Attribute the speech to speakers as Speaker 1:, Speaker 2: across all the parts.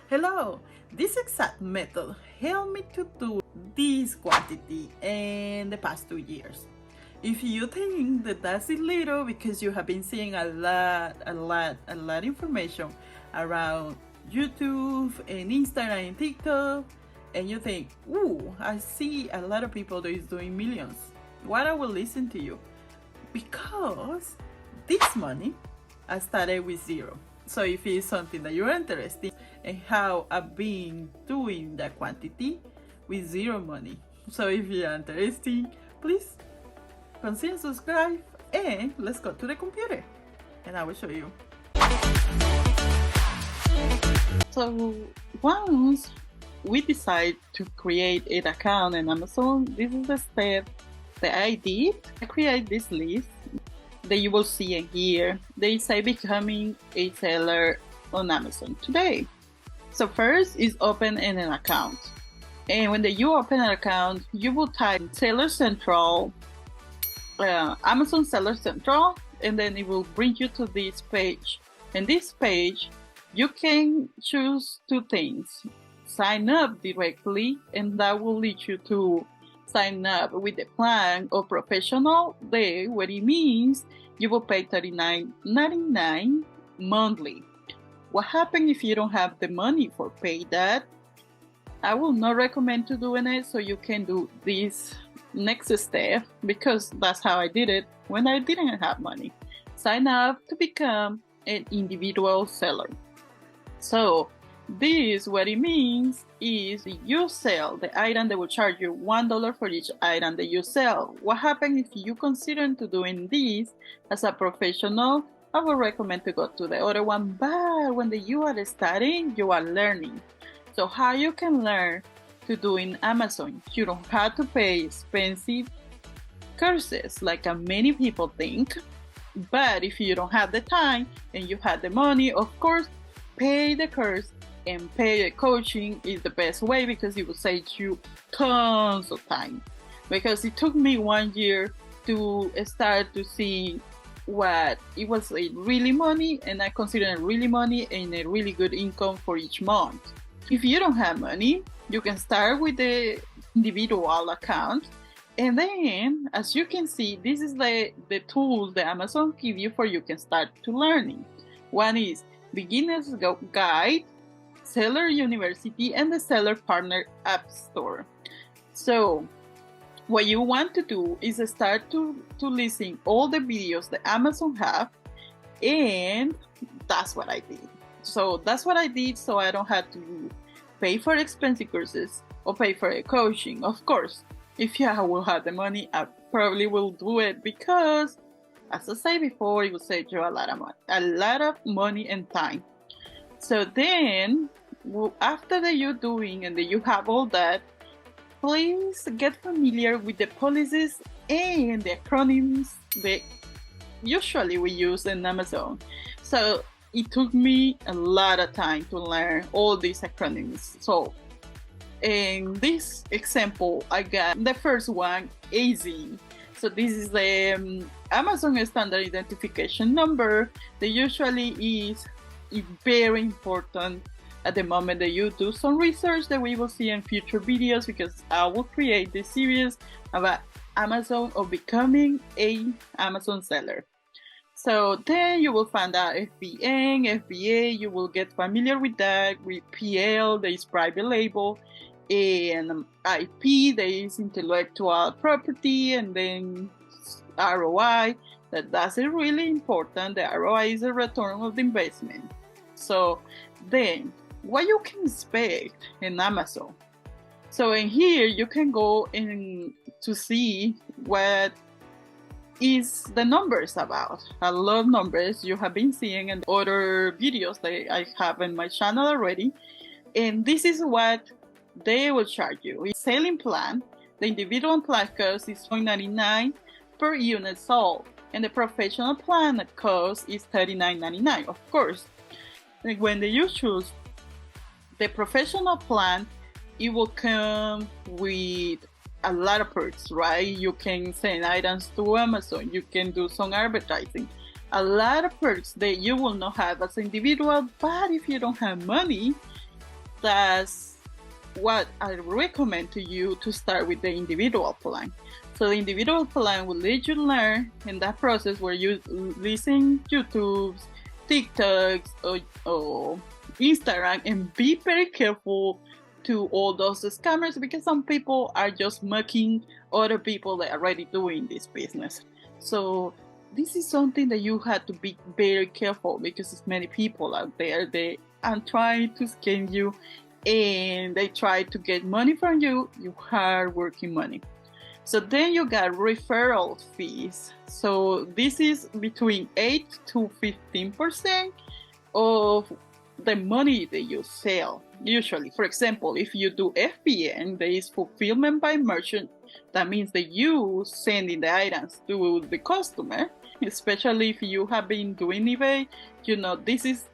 Speaker 1: Hello, this exact method helped me to do this quantity in the past 2 years. If you think that that's little because you have been seeing a lot information around YouTube and Instagram and TikTok, and you think, ooh, I see a lot of people that is doing millions. Why I will listen to you? Because this money I started with zero. So if it's something that you're interested in how I've been doing that quantity with zero money. So if you're interested, please consider subscribe and let's go to the computer and I will show you. So once we decide to create an account in Amazon, this is the step that I did. I create this list that you will see in here. They say becoming a seller on Amazon today. So first is open an account. And when you open an account, you will type Seller Central, Amazon Seller Central, and then it will bring you to this page. In this page, you can choose two things. Sign up directly, and that will lead you to sign up with the plan or professional day, what it means you will pay $39.99 monthly. What happens if you don't have the money for pay that? I will not recommend to doing it, so you can do this next step because that's how I did it when I didn't have money. Sign up to become an individual seller. So this, what it means is you sell the item, they will charge you $1 for each item that you sell. What happens if you consider to doing this as a professional? I would recommend to go to the other one, but when you are starting, you are learning. So how you can learn to do in Amazon? You don't have to pay expensive courses like many people think, but if you don't have the time and you have the money, of course, pay the course and pay the coaching is the best way because it will save you tons of time. Because it took me 1 year to start to see what it was really money, and I consider it really money and a really good income for each month. If you don't have money, you can start with the individual account, and then as you can see, this is the tools that Amazon give you for you can start to learning. One is Beginner's Guide, Seller University, and the Seller Partner App Store. So what you want to do is start to listen all the videos that Amazon have, and that's what I did. So that's what I did, so I don't have to pay for expensive courses or pay for a coaching. Of course, if I will have the money, I probably will do it because, as I said before, it will save you a lot of money and time. So then, after that you're doing and that you have all that, please get familiar with the policies and the acronyms that usually we use in Amazon. So it took me a lot of time to learn all these acronyms. So in this example, I got the first one, AZ. So this is the Amazon Standard Identification Number that usually is very important at the moment that you do some research that we will see in future videos, because I will create this series about Amazon or becoming an Amazon seller. So then you will find out FBN, FBA, you will get familiar with that, with PL, that is private label, and IP, that is intellectual property, and then ROI, that's really important. The ROI is a return of the investment. So then, what you can expect in Amazon. So in here, you can go in to see what is the numbers about. I love numbers. You have been seeing in other videos that I have in my channel already. And this is what they will charge you. It's selling plan. The individual plan cost is $0.99 per unit sold. And the professional plan cost is $39.99, of course. And when you choose the professional plan, it will come with a lot of perks, right? You can send items to Amazon, you can do some advertising, a lot of perks that you will not have as an individual. But if you don't have money, that's what I recommend to you to start with the individual plan. So the individual plan will let you learn in that process where you listen YouTube's, TikToks, or Instagram, and be very careful to all those scammers, because some people are just mocking other people that are already doing this business. So this is something that you have to be very careful, because there's many people out there, they are trying to scam you, and they try to get money from you, your hard working money. So then you got referral fees. So this is between 8 to 15% of the money that you sell. Usually, for example, if you do FBA, there is fulfillment by merchant. That means that you sending the items to the customer, especially if you have been doing eBay, you know, this is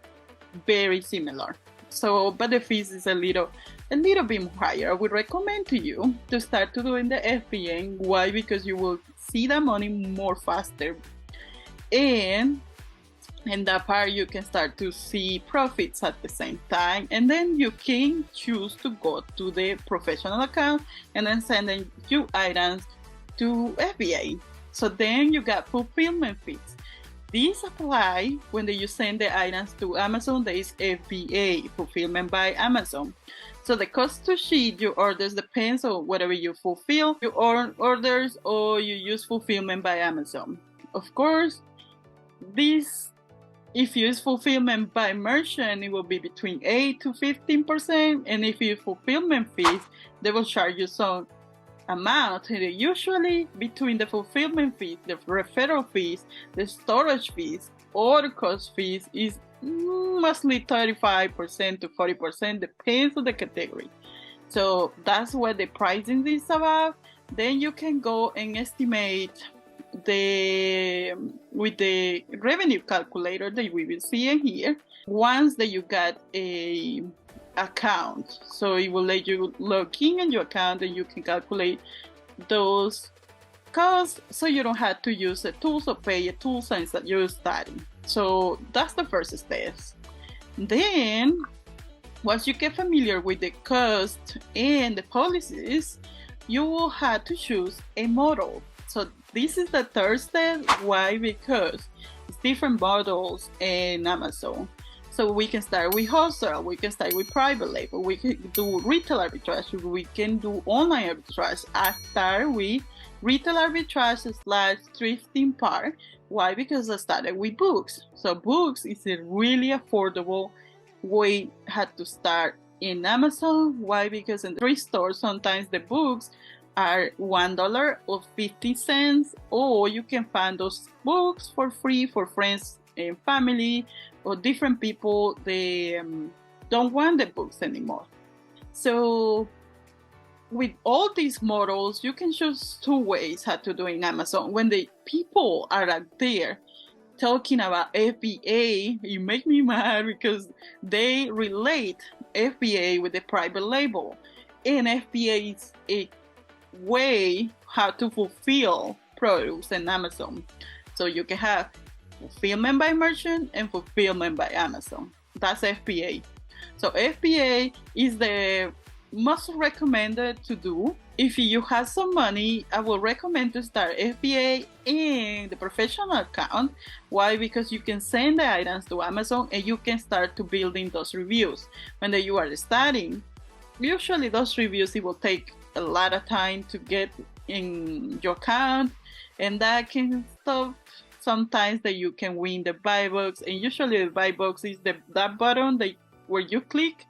Speaker 1: very similar. So, but the fees is a little bit higher. I would recommend to you to start to doing the FBA. Why? Because you will see the money more faster, and in that part you can start to see profits at the same time, and then you can choose to go to the professional account and then sending you items to FBA. So then you got fulfillment fees. These apply when you send the items to Amazon. There is FBA, fulfillment by Amazon. So the cost to ship your orders depends on whether you fulfill your orders or you use fulfillment by Amazon. Of course, this, if you use fulfillment by merchant, it will be between 8 to 15%, and if you use fulfillment fees, they will charge you some amount. Usually between the fulfillment fees, the referral fees, the storage fees, or the cost fees is mostly 35% to 40%, depends on the category. So that's what the pricing is about. Then you can go and estimate with the revenue calculator that we will see in here. Once that you got a account, so it will let you log in your account and you can calculate those costs, so you don't have to use the tools or pay a tool since that you're starting. So that's the first step. Then once you get familiar with the cost and the policies, you will have to choose a model. So this is the third step. Why? Because it's different models in Amazon. So we can start with wholesale, we can start with private label, we can do retail arbitrage, we can do online arbitrage. I start with retail arbitrage / thrifting part. Why? Because I started with books. So books is a really affordable way how to start in Amazon. Why? Because in the thrift stores, sometimes the books are $1 or 50 cents, or you can find those books for free for friends and family, or different people, they don't want the books anymore. So with all these models, you can choose two ways how to do in Amazon. When the people are out there talking about FBA, you make me mad, because they relate FBA with the private label, and FBA is a way how to fulfill products in Amazon. So you can have fulfillment by merchant and fulfillment by Amazon. That's FBA. So FBA is the most recommended to do. If you have some money, I will recommend to start FBA in the professional account. Why? Because you can send the items to Amazon and you can start to building those reviews. When you are starting, usually those reviews, it will take a lot of time to get in your account, and that can stop sometimes that you can win the buy box. And usually the buy box is that button where you click,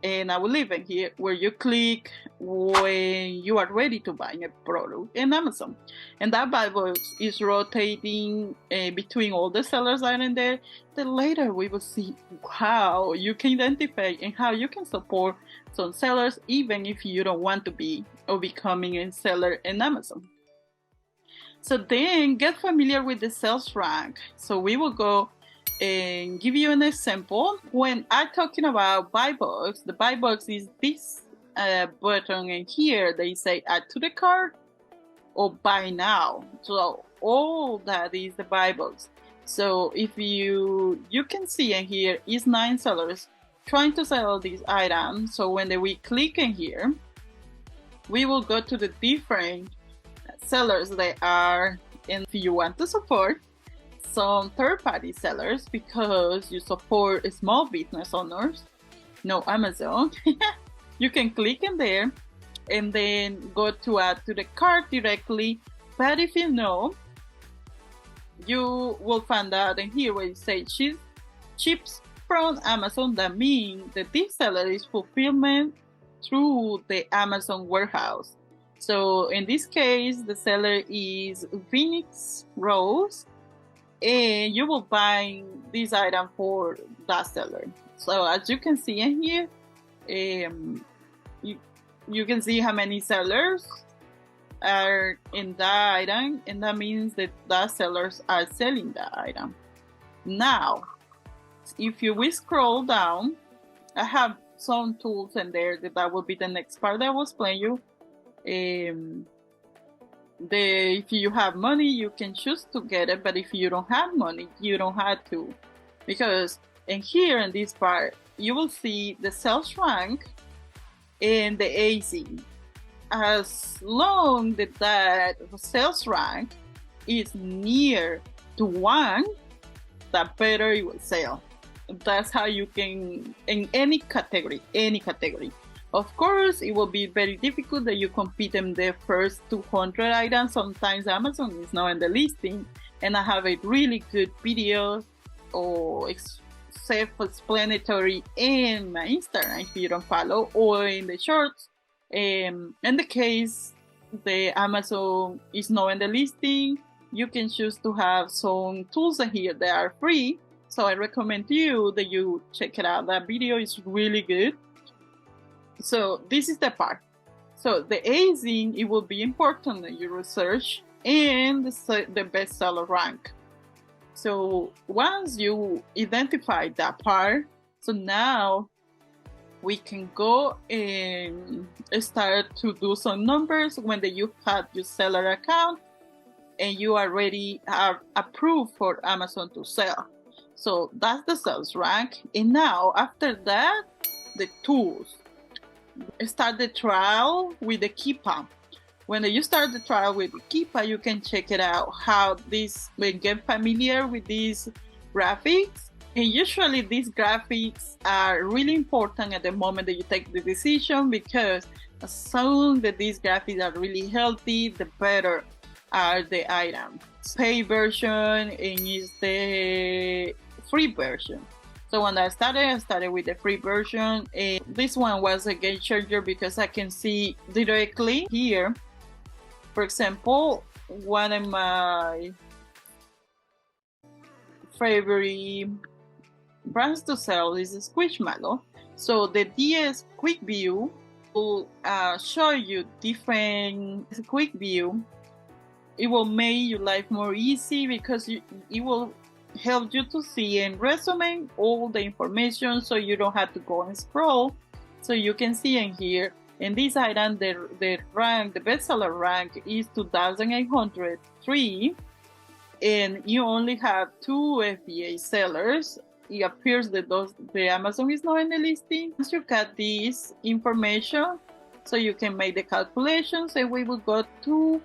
Speaker 1: and I will leave it here, where you click when you are ready to buy a product in Amazon. And that buy box is rotating between all the sellers that are in there. Then later we will see how you can identify and how you can support some sellers, even if you don't want to be or becoming a seller in Amazon. So then get familiar with the sales rank. So we will go and give you an example. When I'm talking about buy box, the buy box is this button in here. They say add to the cart or buy now. So all that is the buy box. So if you can see in here is 9 sellers trying to sell these items. So when we click in here, we will go to the different sellers that are, and if you want to support some third-party sellers because you support small business owners, no Amazon, you can click in there and then go to add to the cart directly. But if you know, you will find out in here where it says ships from Amazon. That means that this seller is fulfillment through the Amazon warehouse. So in this case, the seller is Phoenix Rose, and you will buy this item for that seller. So as you can see in here, you can see how many sellers are in that item, and that means that the sellers are selling that item. Now, if we scroll down, I have some tools in there that will be the next part that I will explain you. If you have money, you can choose to get it, but if you don't have money, you don't have to, because in here in this part, you will see the sales rank and the AC. As long as that sales rank is near to 1, the better it will sell. That's how you can, in any category. Of course, it will be very difficult that you compete in the first 200 items. Sometimes Amazon is not in the listing, and I have a really good video or self-explanatory in my Instagram if you don't follow, or in the shorts. In the case the Amazon is not in the listing, you can choose to have some tools in here that are free. So I recommend you that you check it out. That video is really good. So this is the part. So the ASIN, it will be important that you research and the bestseller rank. So once you identify that part, so now we can go and start to do some numbers when you have your seller account and you already are approved for Amazon to sell. So that's the sales rank. And now after that, the tools. Start the trial with the Keepa. When you start the trial with the Keepa, you can check it out how this, get familiar with these graphics. And usually these graphics are really important at the moment that you take the decision, because as soon as these graphics are really healthy, the better are the items. Pay version and is the free version. So when I started with the free version. And this one was a game changer because I can see directly here. For example, one of my favorite brands to sell is Squishmallow. So the DS Quick View will show you different quick view. It will make your life more easy because it will help you to see and resume all the information, so you don't have to go and scroll. So you can see in here, in this item, the rank, the bestseller rank is 2,803, and you only have 2 FBA sellers. It appears that the Amazon is not in the listing. Once you got this information, so you can make the calculations, and we will go to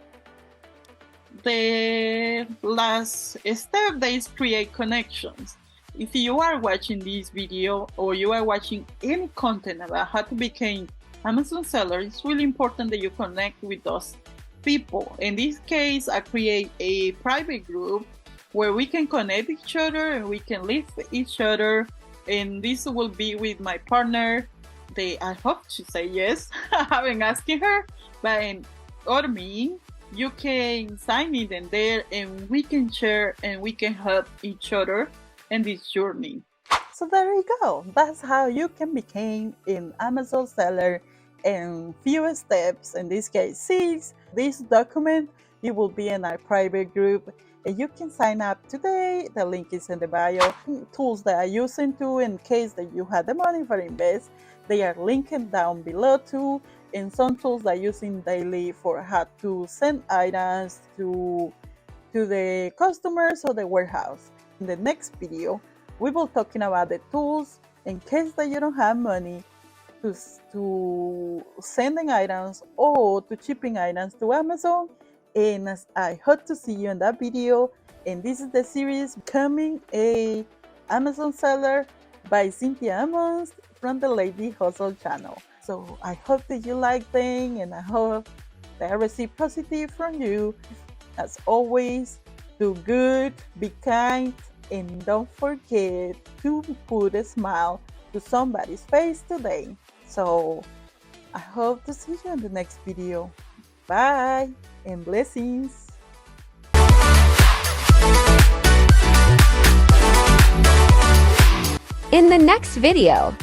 Speaker 1: the last step, that is create connections. If you are watching this video or you are watching any content about how to become Amazon seller, it's really important that you connect with those people. In this case, I create a private group where we can connect each other and we can lift each other. And this will be with my partner. I hope she say yes. I haven't asked her, but or me. You can sign in there and we can share and we can help each other in this journey. So there you go. That's how you can become an Amazon seller in few steps. In this case, 6. This document, it will be in our private group, and you can sign up today. The link is in the bio. Tools that I'm using to, in case that you have the money for invest, they are linked down below too. And some tools that I'm using daily for how to send items to the customers or the warehouse. In the next video, we will talking about the tools in case that you don't have money to sending items or to shipping items to Amazon. And I hope to see you in that video. And this is the series Becoming a Amazon Seller by Cynthia Amos from the Lady Hustle channel. So I hope that you like them, and I hope that I receive positive from you. As always, do good, be kind, and don't forget to put a smile to somebody's face today. So I hope to see you in the next video. Bye and blessings.
Speaker 2: In the next video,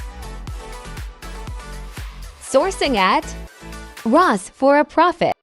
Speaker 2: sourcing at Ross for a profit.